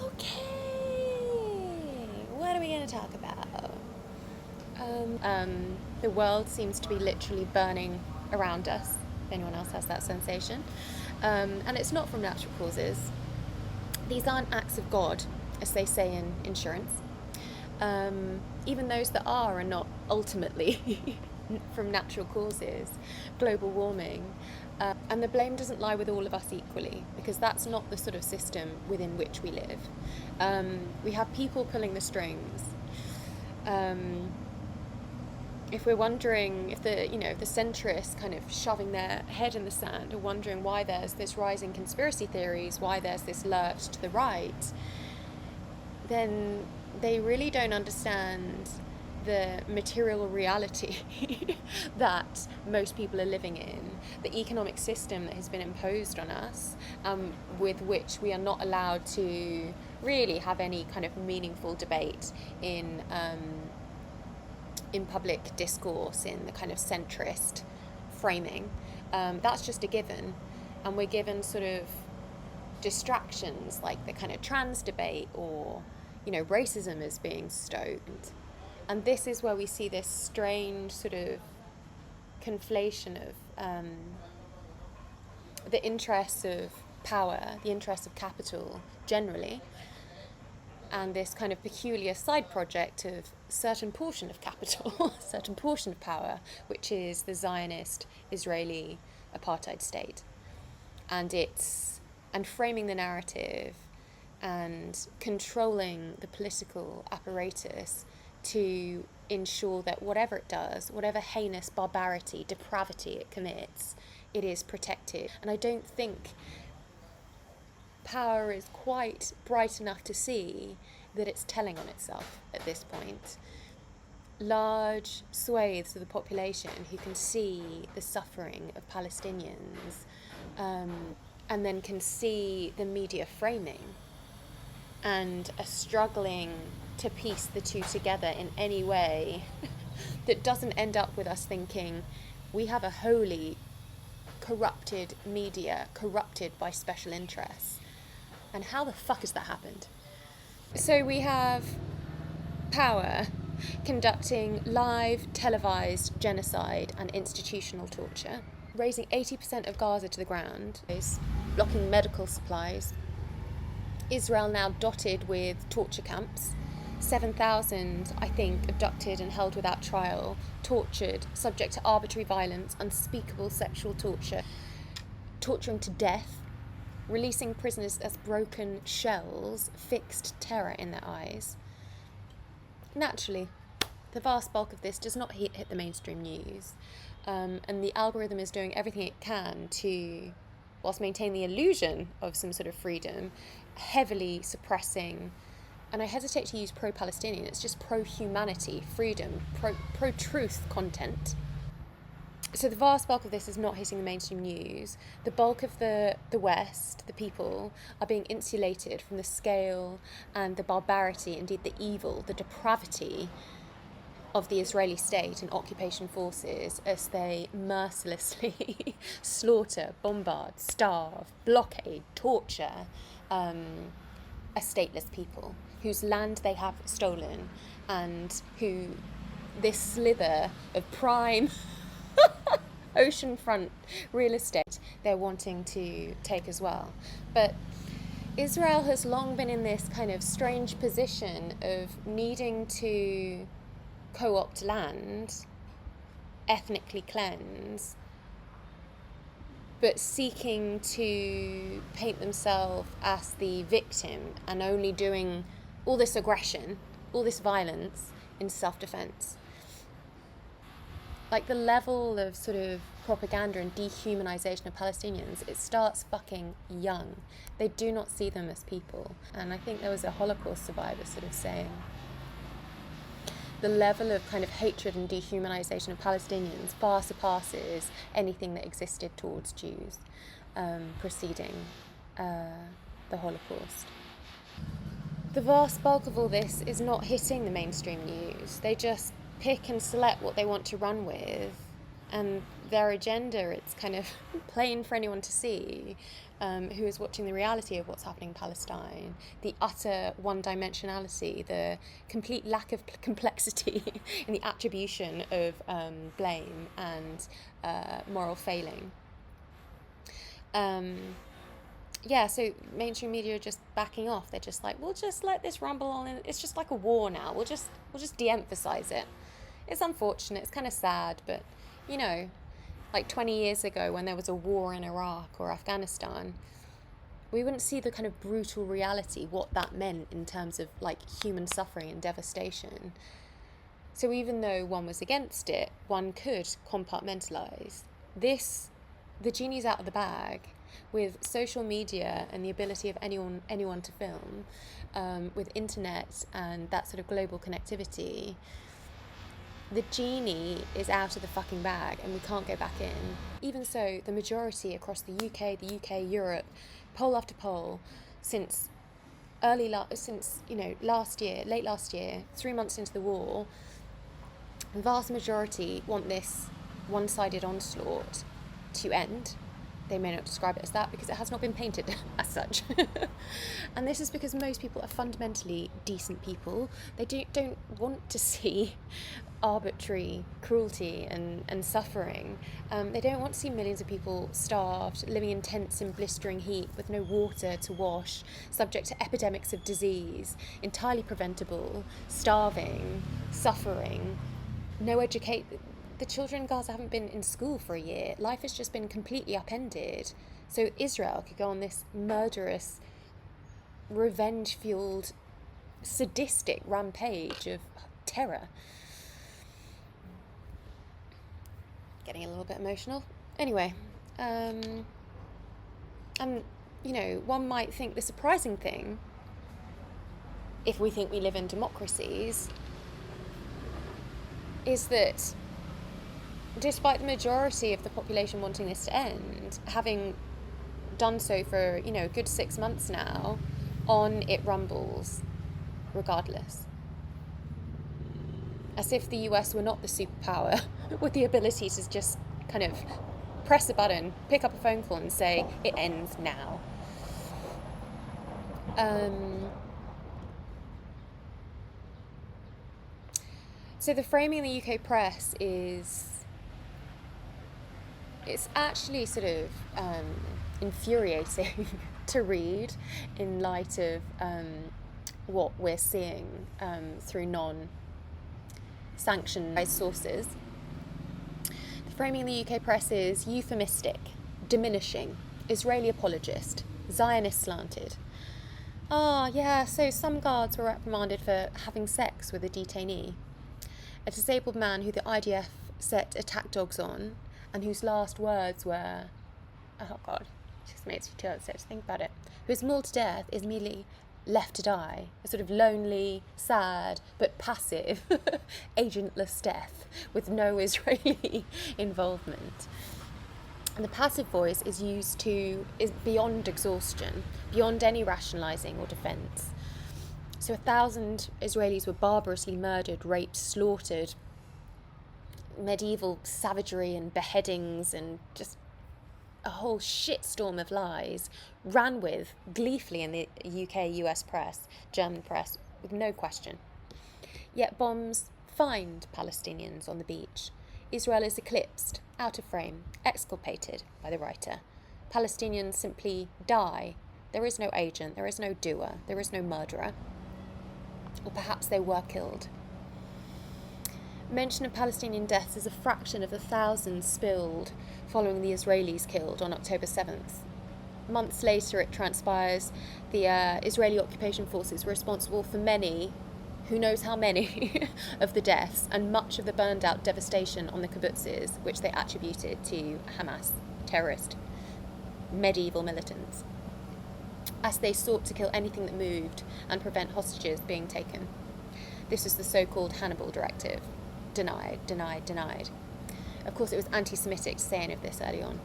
Okay, what are we going to talk about? The world seems to be literally burning around us, if anyone else has that sensation. And it's not from natural causes. These aren't acts of God, as they say in insurance. Even those that are not ultimately from natural causes, global warming. And the blame doesn't lie with all of us equally, because that's not the sort of system within which we live. We have people pulling the strings. If we're wondering, if the centrists kind of shoving their head in the sand are wondering why there's this rise in conspiracy theories, why there's this lurch to the right, then they really don't understand the material reality that most people are living in, the economic system that has been imposed on us, with which we are not allowed to really have any kind of meaningful debate in public discourse, in the kind of centrist framing. That's just a given, and we're given sort of distractions like the kind of trans debate, or racism is being stoked. And this is where we see this strange sort of conflation of the interests of power, the interests of capital generally, and this kind of peculiar side project of certain portion of capital, certain portion of power, which is the Zionist Israeli apartheid state. And framing the narrative and controlling the political apparatus to ensure that whatever it does, whatever heinous barbarity, depravity it commits, it is protected. And I don't think power is quite bright enough to see that it's telling on itself at this point. Large swathes of the population who can see the suffering of Palestinians, and then can see the media framing, and are struggling to piece the two together in any way that doesn't end up with us thinking we have a wholly corrupted media, corrupted by special interests. And how the fuck has that happened? So we have power conducting live, televised genocide and institutional torture, raising 80% of Gaza to the ground, blocking medical supplies. Israel now dotted with torture camps. 7,000, I think, abducted and held without trial, tortured, subject to arbitrary violence, unspeakable sexual torture, torturing to death, releasing prisoners as broken shells, fixed terror in their eyes. Naturally, the vast bulk of this does not hit the mainstream news, and the algorithm is doing everything it can to, whilst maintaining the illusion of some sort of freedom, heavily suppressing, and I hesitate to use pro-Palestinian, it's just pro-humanity, freedom, pro-truth content. So the vast bulk of this is not hitting the mainstream news. The bulk of the West, the people, are being insulated from the scale and the barbarity, indeed the evil, the depravity of the Israeli state and occupation forces as they mercilessly slaughter, bombard, starve, blockade, torture a stateless people whose land they have stolen, and who this slither of prime oceanfront real estate they're wanting to take as well. But Israel has long been in this kind of strange position of needing to co-opt land, ethnically cleanse, but seeking to paint themselves as the victim and only doing all this aggression, all this violence in self-defense. Like the level of sort of propaganda and dehumanization of Palestinians, it starts fucking young. They do not see them as people. And I think there was a Holocaust survivor sort of saying the level of kind of hatred and dehumanization of Palestinians far surpasses anything that existed towards Jews preceding the Holocaust. The vast bulk of all this is not hitting the mainstream news. They just pick and select what they want to run with And their agenda, it's kind of plain for anyone to see, who is watching the reality of what's happening in Palestine, the utter one-dimensionality, the complete lack of complexity in the attribution of blame and moral failing. So mainstream media are just backing off. They're just like, we'll just let this rumble on. It's just like a war now. We'll just de-emphasize it. It's unfortunate. It's kind of sad, but like 20 years ago when there was a war in Iraq or Afghanistan, we wouldn't see the kind of brutal reality, what that meant in terms of like human suffering and devastation. So even though one was against it, one could compartmentalize. The genie's out of the bag. With social media and the ability of anyone to film, with internet and that sort of global connectivity, the genie is out of the fucking bag and we can't go back in. Even so, the majority across the UK, Europe, poll after poll, since last year, late last year, 3 months into the war, the vast majority want this one-sided onslaught to end. They may not describe it as that because it has not been painted as such. And this is because most people are fundamentally decent people. They don't want to see arbitrary cruelty and suffering. They don't want to see millions of people starved, living in tents in blistering heat with no water to wash, subject to epidemics of disease, entirely preventable, starving, suffering, no education. The children in Gaza haven't been in school for a year. Life has just been completely upended. So Israel could go on this murderous, revenge-fueled, sadistic rampage of terror. Getting a little bit emotional. Anyway, one might think the surprising thing, if we think we live in democracies, is that despite the majority of the population wanting this to end, having done so for, a good 6 months now, on it rumbles regardless. As if the US were not the superpower with the ability to just kind of press a button, pick up a phone call and say, it ends now. So the framing in the UK press it's actually sort of infuriating to read in light of what we're seeing through non-sanctioned sources. The framing in the UK press is euphemistic, diminishing, Israeli apologist, Zionist slanted. So some guards were reprimanded for having sex with a detainee. A disabled man who the IDF set attack dogs on, and whose last words were, oh God, it just makes me too upset to think about it, who is mauled to death, is merely left to die, a sort of lonely, sad, but passive, agentless death with no Israeli involvement. And the passive voice is beyond exhaustion, beyond any rationalising or defence. So 1,000 Israelis were barbarously murdered, raped, slaughtered, medieval savagery and beheadings and just a whole shitstorm of lies ran with gleefully in the UK, US press, German press, with no question. Yet bombs find Palestinians on the beach. Israel is eclipsed, out of frame, exculpated by the writer. Palestinians simply die. There is no agent, there is no doer, there is no murderer. Or perhaps they were killed. Mention of Palestinian deaths is a fraction of the thousands spilled following the Israelis killed on October 7th. Months later, it transpires the Israeli occupation forces were responsible for many, who knows how many, of the deaths and much of the burned out devastation on the kibbutzes, which they attributed to Hamas, terrorist, medieval militants, as they sought to kill anything that moved and prevent hostages being taken. This was the so-called Hannibal Directive. Denied. Of course, it was anti-Semitic to say any of this early on.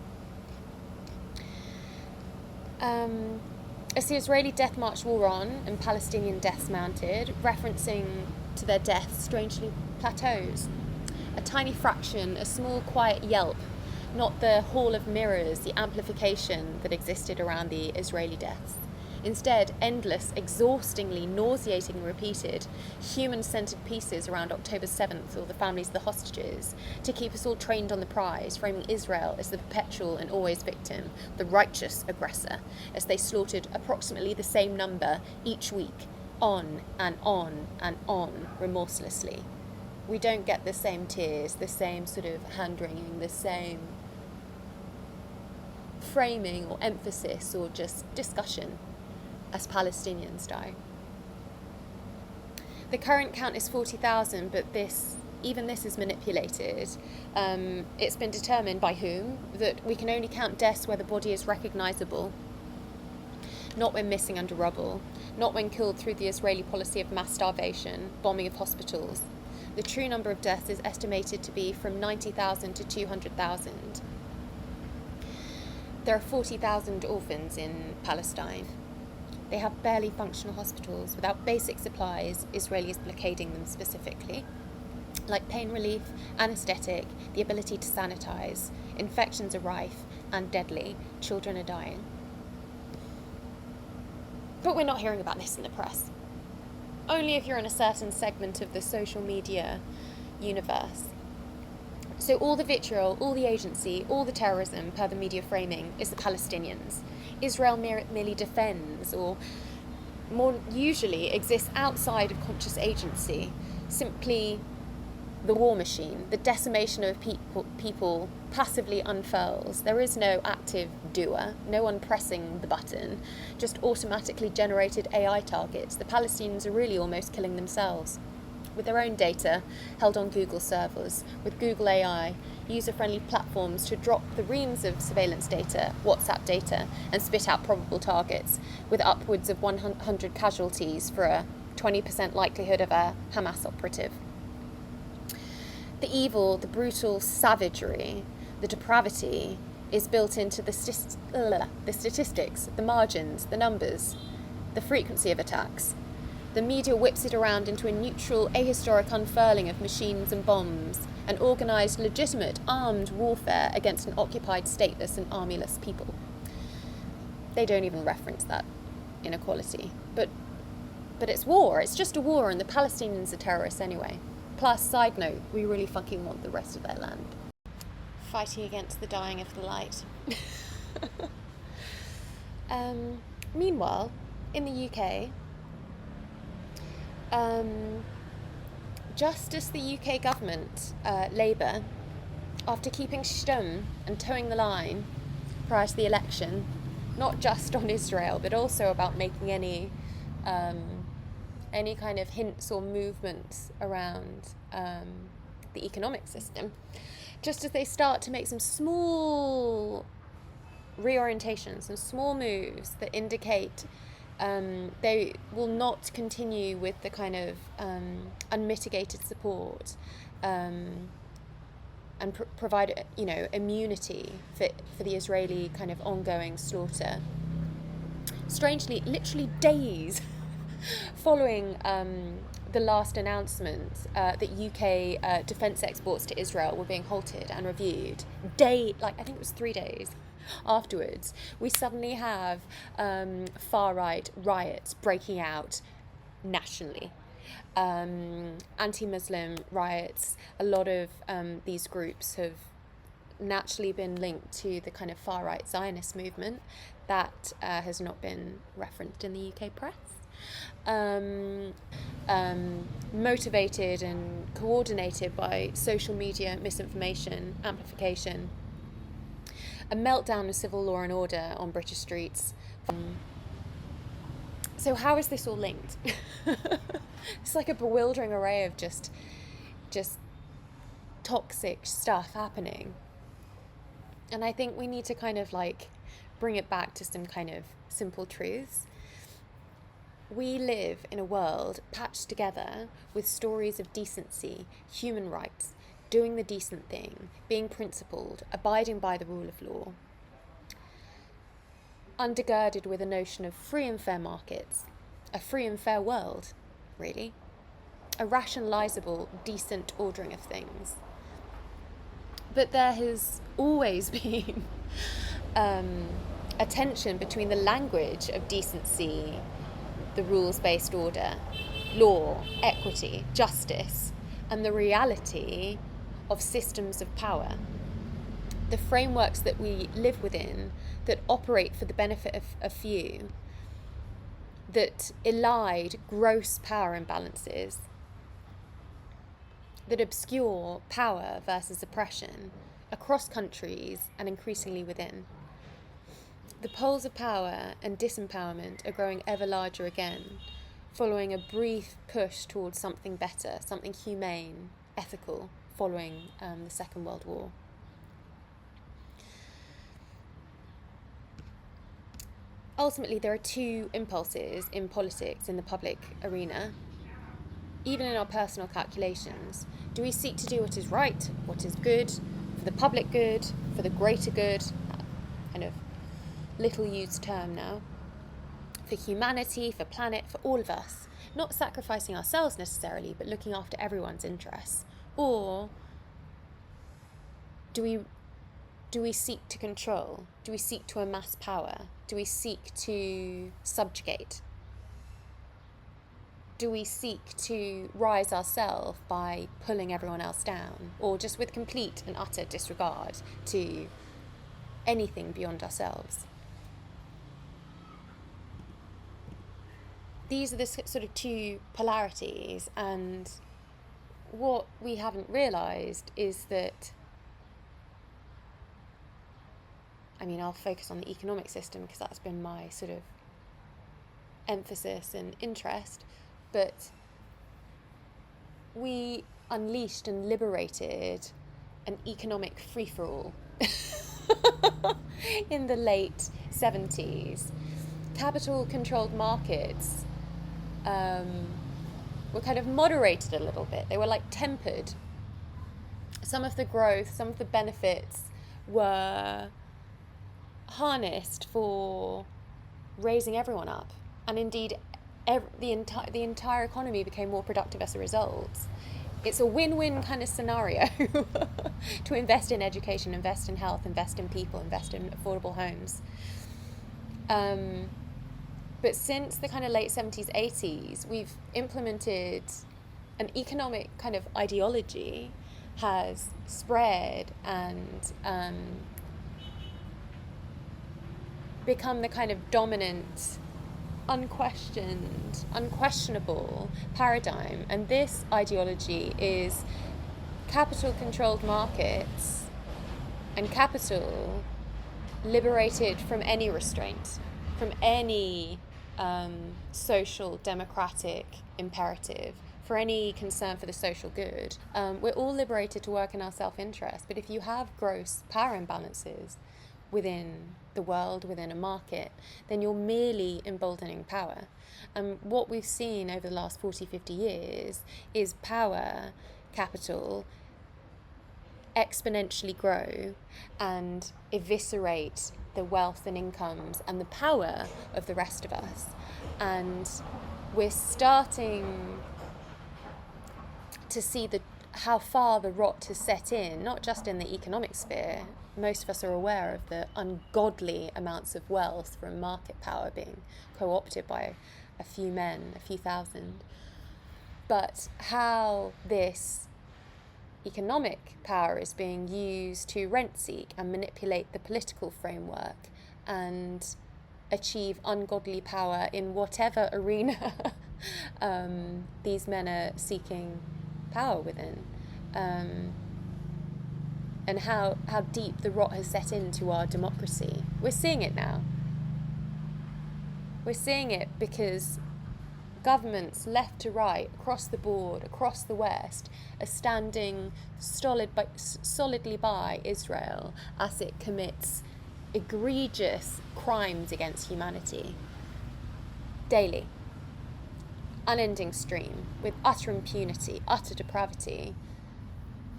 As the Israeli death march wore on and Palestinian deaths mounted, referencing to their deaths strangely plateaus. a tiny fraction, a small quiet yelp, not the hall of mirrors, the amplification that existed around the Israeli deaths. Instead, endless, exhaustingly, nauseating, repeated, human-centered pieces around October 7th or the families of the hostages to keep us all trained on the prize, framing Israel as the perpetual and always victim, the righteous aggressor, as they slaughtered approximately the same number each week, on and on and on, remorselessly. We don't get the same tears, the same sort of hand-wringing, the same framing or emphasis or just discussion as Palestinians die. The current count is 40,000, but even this is manipulated. It's been determined by whom that we can only count deaths where the body is recognisable, not when missing under rubble, not when killed through the Israeli policy of mass starvation, bombing of hospitals. The true number of deaths is estimated to be from 90,000 to 200,000. There are 40,000 orphans in Palestine. They have barely functional hospitals. Without basic supplies, Israelis blockading them specifically, like pain relief, anaesthetic, the ability to sanitize. Infections are rife and deadly. Children are dying. But we're not hearing about this in the press. Only if you're in a certain segment of the social media universe. So all the vitriol, all the agency, all the terrorism, per the media framing, is the Palestinians. Israel merely defends, or more usually exists outside of conscious agency, simply the war machine, the decimation of people passively unfurls. There is no active doer, no one pressing the button, just automatically generated AI targets. The Palestinians are really almost killing themselves. With their own data held on Google servers, with Google AI, user-friendly platforms to drop the reams of surveillance data, WhatsApp data, and spit out probable targets, with upwards of 100 casualties for a 20% likelihood of a Hamas operative. The evil, the brutal savagery, the depravity is built into the statistics, the margins, the numbers, the frequency of attacks. The media whips it around into a neutral, ahistoric unfurling of machines and bombs, an organised, legitimate, armed warfare against an occupied, stateless and armyless people. They don't even reference that inequality. But it's war. It's just a war, and the Palestinians are terrorists anyway. Plus, side note, we really fucking want the rest of their land. Fighting against the dying of the light. Meanwhile, in the UK, just as the UK government, Labour, after keeping stum and towing the line prior to the election, not just on Israel, but also about making any kind of hints or movements around the economic system, just as they start to make some small reorientations, some small moves that indicate they will not continue with the kind of unmitigated support and provide, immunity for the Israeli kind of ongoing slaughter. Strangely, literally days following the last announcement that UK defence exports to Israel were being halted and reviewed, I think it was 3 days afterwards, we suddenly have far-right riots breaking out nationally. Anti-Muslim riots. A lot of these groups have naturally been linked to the kind of far-right Zionist movement that has not been referenced in the UK press. Motivated and coordinated by social media misinformation, amplification, a meltdown of civil law and order on British streets. So how is this all linked? It's like a bewildering array of just toxic stuff happening. And I think we need to kind of bring it back to some kind of simple truths. We live in a world patched together with stories of decency, human rights, doing the decent thing, being principled, abiding by the rule of law, undergirded with a notion of free and fair markets, a free and fair world, really, a rationalisable, decent ordering of things. But there has always been a tension between the language of decency, the rules-based order, law, equity, justice, and the reality of systems of power. The frameworks that we live within that operate for the benefit of a few, that elide gross power imbalances, that obscure power versus oppression across countries and increasingly within. The poles of power and disempowerment are growing ever larger again, following a brief push towards something better, something humane, ethical, following the Second World War. Ultimately, there are two impulses in politics, in the public arena, even in our personal calculations. Do we seek to do what is right, what is good, for the public good, for the greater good, kind of little used term now, for humanity, for planet, for all of us, not sacrificing ourselves necessarily, but looking after everyone's interests? Or do we seek to control? Do we seek to amass power? Do we seek to subjugate? Do we seek to rise ourselves by pulling everyone else down, or just with complete and utter disregard to anything beyond ourselves? These are the sort of two polarities, and what we haven't realised is that, I mean, I'll focus on the economic system because that's been my sort of emphasis and interest, but we unleashed and liberated an economic free-for-all in the late 70s. Capital-controlled markets were kind of moderated a little bit. They were like tempered. Some of the growth, some of the benefits were harnessed for raising everyone up, and indeed the entire economy became more productive as a result. It's a win-win kind of scenario to invest in education, invest in health, invest in people, invest in affordable homes. But since the kind of late 70s, 80s, we've implemented an economic kind of ideology has spread and become the kind of dominant, unquestionable paradigm. And this ideology is capital-controlled markets and capital liberated from any restraint, from any social democratic imperative, for any concern for the social good. We're all liberated to work in our self-interest, but if you have gross power imbalances within the world, within a market, then you're merely emboldening power. What we've seen over the last 40, 50 years is power, capital, exponentially grow and eviscerate the wealth and incomes and the power of the rest of us. And we're starting to see how far the rot has set in, not just in the economic sphere. Most of us are aware of the ungodly amounts of wealth from market power being co-opted by a few men, a few thousand. But how this economic power is being used to rent-seek and manipulate the political framework and achieve ungodly power in whatever arena these men are seeking power within, and how deep the rot has set into our democracy. We're seeing it now. We're seeing it because governments left to right, across the board, across the West, are standing solidly by Israel as it commits egregious crimes against humanity daily. Unending stream, with utter impunity, utter depravity.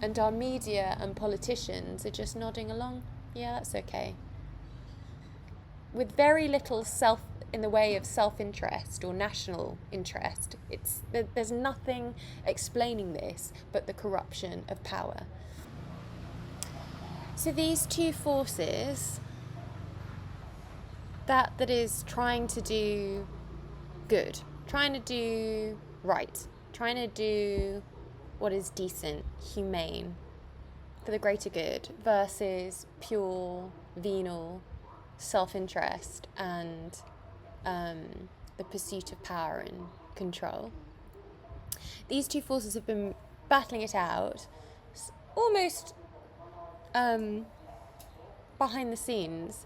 And our media and politicians are just nodding along. Yeah, that's okay. With very little in the way of self-interest or national interest. There's nothing explaining this but the corruption of power. So these two forces, that is trying to do good, trying to do right, trying to do what is decent, humane, for the greater good, versus pure venal self-interest and the pursuit of power and control. These two forces have been battling it out almost behind the scenes,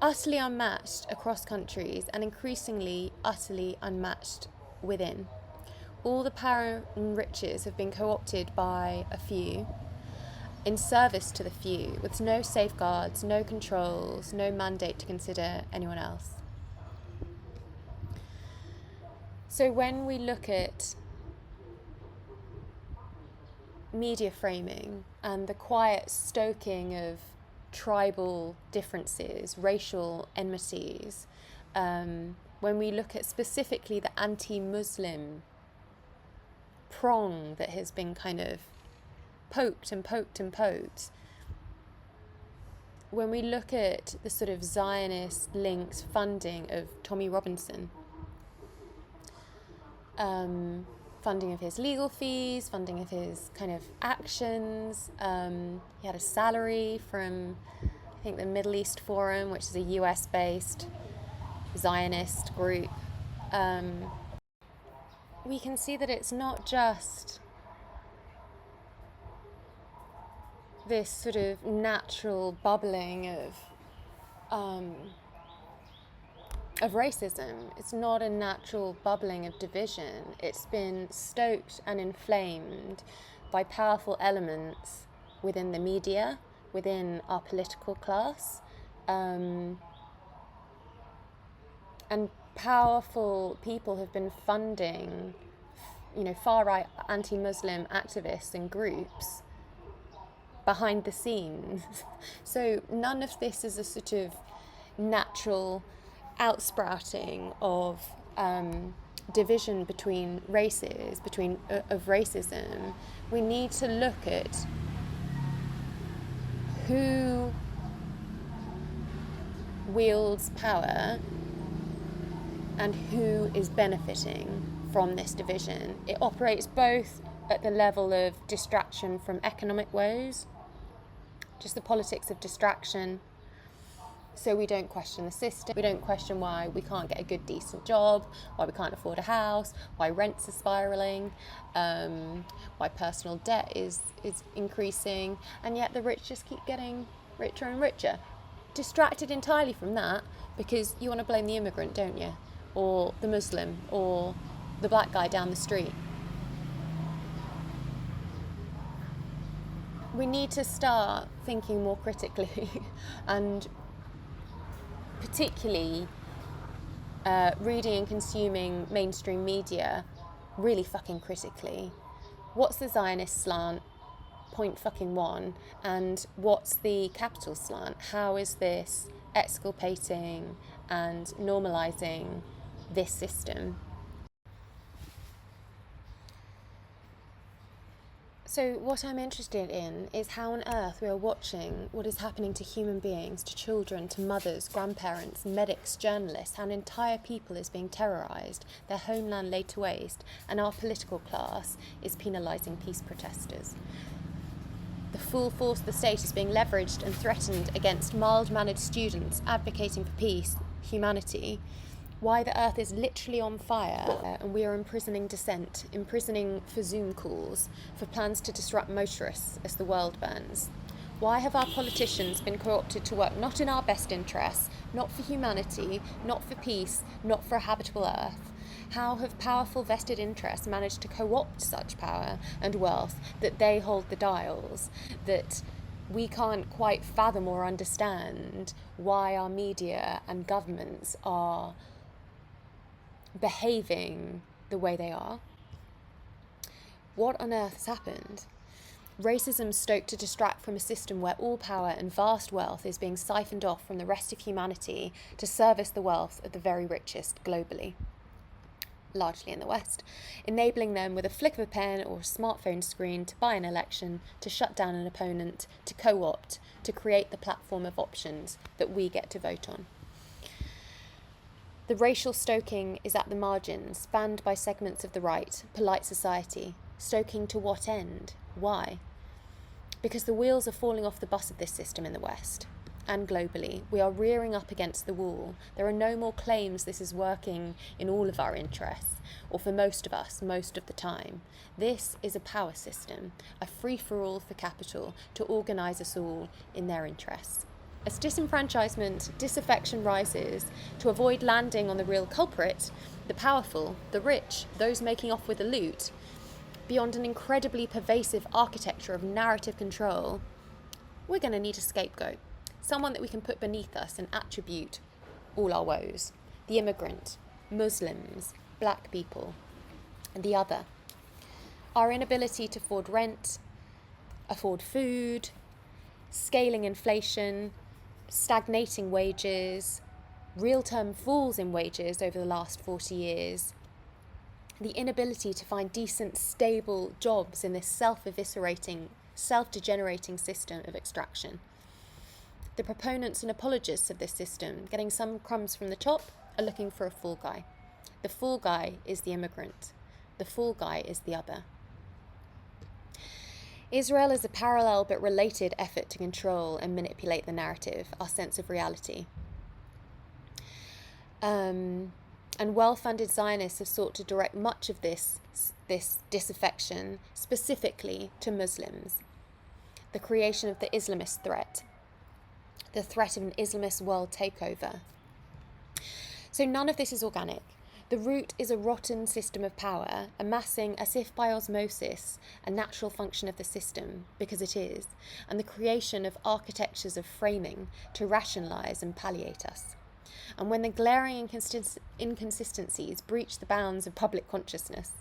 utterly unmatched across countries and increasingly utterly unmatched within. All the power and riches have been co-opted by a few, in service to the few, with no safeguards, no controls, no mandate to consider anyone else. So when we look at media framing and the quiet stoking of tribal differences, racial enmities, when we look at specifically the anti-Muslim prong that has been kind of poked and poked and poked, when we look at the sort of Zionist linked funding of Tommy Robinson, funding of his legal fees, funding of his kind of actions. He had a salary from, I think, the Middle East Forum, which is a US-based Zionist group. We can see that it's not just this sort of natural bubbling of racism. It's not a natural bubbling of division. It's been stoked and inflamed by powerful elements within the media, within our political class, and powerful people have been funding, far-right anti-Muslim activists and groups behind the scenes. So none of this is a sort of natural outsprouting of division between races, of racism. We need to look at who wields power and who is benefiting from this division. It operates both at the level of distraction from economic woes, just the politics of distraction. So we don't question the system, we don't question why we can't get a good, decent job, why we can't afford a house, why rents are spiralling, why personal debt is increasing, and yet the rich just keep getting richer and richer. Distracted entirely from that because you want to blame the immigrant, don't you? Or the Muslim, or the black guy down the street. We need to start thinking more critically and particularly reading and consuming mainstream media really fucking critically. What's the Zionist slant? Point fucking one. And what's the capital slant? How is this exculpating and normalising this system? So what I'm interested in is how on earth we are watching what is happening to human beings, to children, to mothers, grandparents, medics, journalists, how an entire people is being terrorised, their homeland laid to waste, and our political class is penalising peace protesters. The full force of the state is being leveraged and threatened against mild-mannered students advocating for peace, humanity. Why the earth is literally on fire, and we are imprisoning dissent, imprisoning for Zoom calls, for plans to disrupt motorists as the world burns. Why have our politicians been co-opted to work not in our best interests, not for humanity, not for peace, not for a habitable earth? How have powerful vested interests managed to co-opt such power and wealth that they hold the dials, that we can't quite fathom or understand why our media and governments are behaving the way they are? What on earth has happened? Racism stoked to distract from a system where all power and vast wealth is being siphoned off from the rest of humanity to service the wealth of the very richest globally. largely in the West, enabling them with a flick of a pen or a smartphone screen to buy an election, to shut down an opponent, to co-opt, to create the platform of options that we get to vote on. The racial stoking is at the margins, banned by segments of the right, polite society. Stoking to what end? Why? Because the wheels are falling off the bus of this system in the West and globally. We are rearing up against the wall. There are no more claims this is working in all of our interests, or for most of us, most of the time. This is a power system, a free-for-all for capital to organise us all in their interests. As disenfranchisement, disaffection rises, to avoid landing on the real culprit, the powerful, the rich, those making off with the loot, beyond an incredibly pervasive architecture of narrative control, we're going to need a scapegoat. Someone that we can put beneath us and attribute all our woes. The immigrant, Muslims, black people, and the other. Our inability to afford rent, afford food, scaling inflation, stagnating wages, real-term falls in wages over the last 40 years, the inability to find decent, stable jobs in this self-eviscerating, self-degenerating system of extraction. The proponents and apologists of this system, getting some crumbs from the top, are looking for a fall guy. The fall guy is the immigrant. The fall guy is the other. Israel is a parallel but related effort to control and manipulate the narrative, our sense of reality. And well-funded Zionists have sought to direct much of this disaffection specifically to Muslims. The creation of the Islamist threat, the threat of an Islamist world takeover. So none of this is organic. The root is a rotten system of power, amassing as if by osmosis a natural function of the system, because it is, and the creation of architectures of framing to rationalise and palliate us. And when the glaring inconsistencies breach the bounds of public consciousness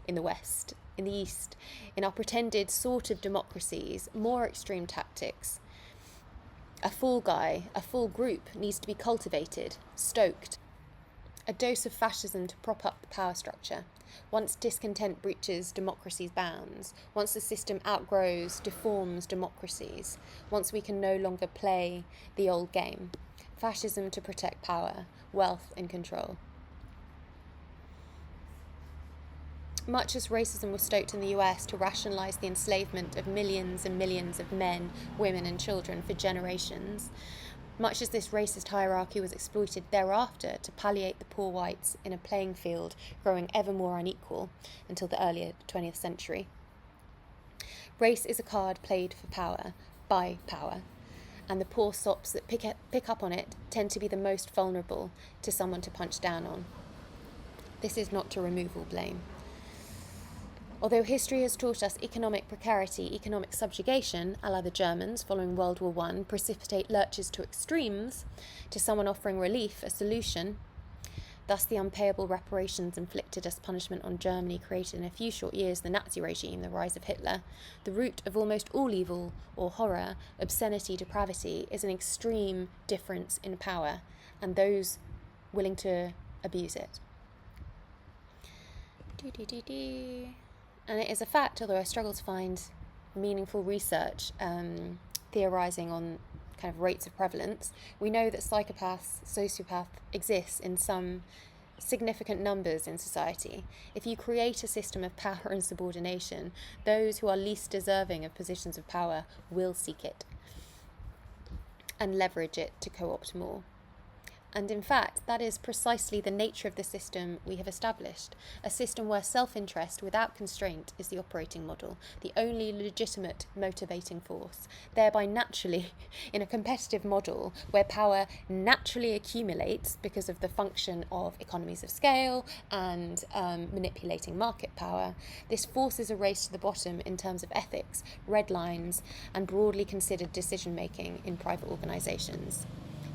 in the West, in the East, in our pretended sort of democracies, more extreme tactics, a fall guy, a full group needs to be cultivated, stoked. A dose of fascism to prop up the power structure. Once discontent breaches democracy's bounds, once the system outgrows, deforms democracies, once we can no longer play the old game. Fascism to protect power, wealth and control. Much as racism was stoked in the US to rationalise the enslavement of millions and millions of men, women and children for generations, much as this racist hierarchy was exploited thereafter to palliate the poor whites in a playing field growing ever more unequal until the earlier 20th century. Race is a card played for power, by power, and the poor sops that pick up on it tend to be the most vulnerable to someone to punch down on. This is not to remove all blame. Although history has taught us economic precarity, economic subjugation, a la the Germans following World War I, precipitate lurches to extremes, to someone offering relief, a solution, thus the unpayable reparations inflicted as punishment on Germany created in a few short years the Nazi regime, the rise of Hitler, the root of almost all evil or horror, obscenity, depravity, is an extreme difference in power and those willing to abuse it. And it is a fact, although I struggle to find meaningful research theorising on kind of rates of prevalence, we know that sociopath exists in some significant numbers in society. If you create a system of power and subordination, those who are least deserving of positions of power will seek it and leverage it to co-opt more. And in fact, that is precisely the nature of the system we have established, a system where self-interest without constraint is the operating model, the only legitimate motivating force, thereby naturally, in a competitive model where power naturally accumulates because of the function of economies of scale and manipulating market power, this forces a race to the bottom in terms of ethics, red lines, and broadly considered decision-making in private organisations.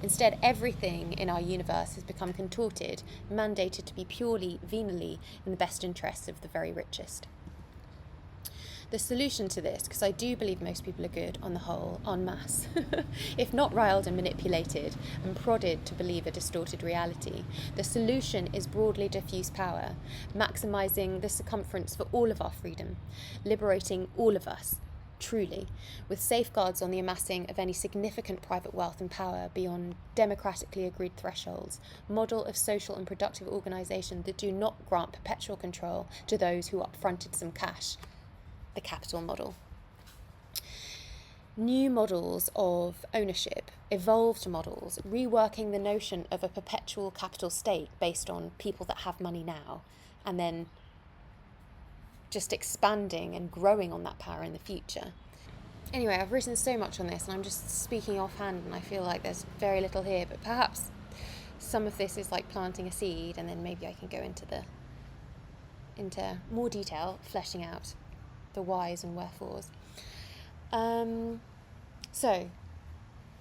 Instead, everything in our universe has become contorted, mandated to be purely, venally, in the best interests of the very richest. The solution to this, because I do believe most people are good on the whole, en masse, if not riled and manipulated and prodded to believe a distorted reality, the solution is broadly diffuse power, maximising the circumference for all of our freedom, liberating all of us, truly, with safeguards on the amassing of any significant private wealth and power beyond democratically agreed thresholds, model of social and productive organisation that do not grant perpetual control to those who upfronted some cash. The capital model. New models of ownership, evolved models, reworking the notion of a perpetual capital state based on people that have money now, and then just expanding and growing on that power in the future. Anyway, I've written so much on this and I'm just speaking offhand and I feel like there's very little here, but perhaps some of this is like planting a seed and then maybe I can go into more detail, fleshing out the whys and wherefores. So,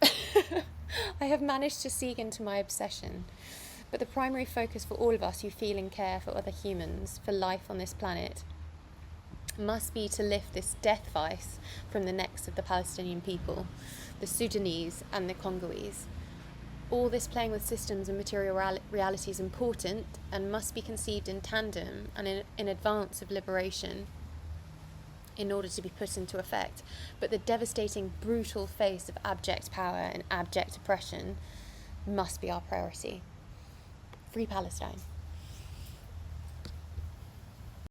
I have managed to seek into my obsession, but the primary focus for all of us who feel and care for other humans, for life on this planet, must be to lift this death vice from the necks of the Palestinian people, the Sudanese and the Congolese. All this playing with systems and material reality is important and must be conceived in tandem and in advance of liberation in order to be put into effect. But the devastating, brutal face of abject power and abject oppression must be our priority. Free Palestine.